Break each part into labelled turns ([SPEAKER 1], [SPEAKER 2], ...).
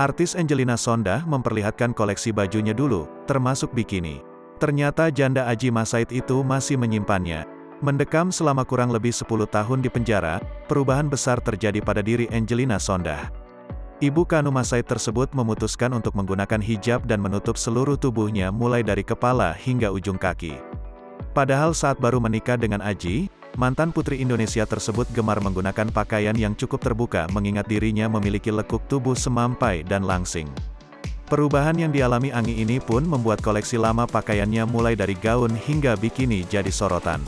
[SPEAKER 1] Artis Angelina Sondakh memperlihatkan koleksi bajunya dulu, termasuk bikini. Ternyata janda Adjie Massaid itu masih menyimpannya. Mendekam selama kurang lebih 10 tahun di penjara, perubahan besar terjadi pada diri Angelina Sondakh. Ibu kandung Massaid tersebut memutuskan untuk menggunakan hijab dan menutup seluruh tubuhnya mulai dari kepala hingga ujung kaki. Padahal saat baru menikah dengan Adjie, mantan putri Indonesia tersebut gemar menggunakan pakaian yang cukup terbuka mengingat dirinya memiliki lekuk tubuh semampai dan langsing. Perubahan yang dialami Anggi ini pun membuat koleksi lama pakaiannya mulai dari gaun hingga bikini jadi sorotan.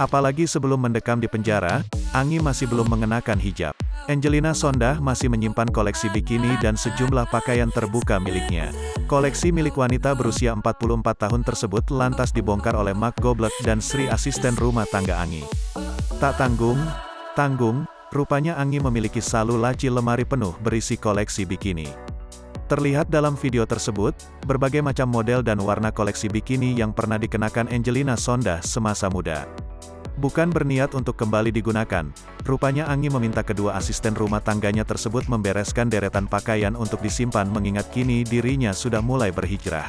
[SPEAKER 1] Apalagi sebelum mendekam di penjara, Anggi masih belum mengenakan hijab. Angelina Sondakh masih menyimpan koleksi bikini dan sejumlah pakaian terbuka miliknya. Koleksi milik wanita berusia 44 tahun tersebut lantas dibongkar oleh Mark Goblet dan Sri, asisten rumah tangga Anggi. Tak tanggung, rupanya Anggi memiliki salu laci lemari penuh berisi koleksi bikini. Terlihat dalam video tersebut, berbagai macam model dan warna koleksi bikini yang pernah dikenakan Angelina Sondakh semasa muda. Bukan berniat untuk kembali digunakan, rupanya Anggi meminta kedua asisten rumah tangganya tersebut membereskan deretan pakaian untuk disimpan mengingat kini dirinya sudah mulai berhijrah.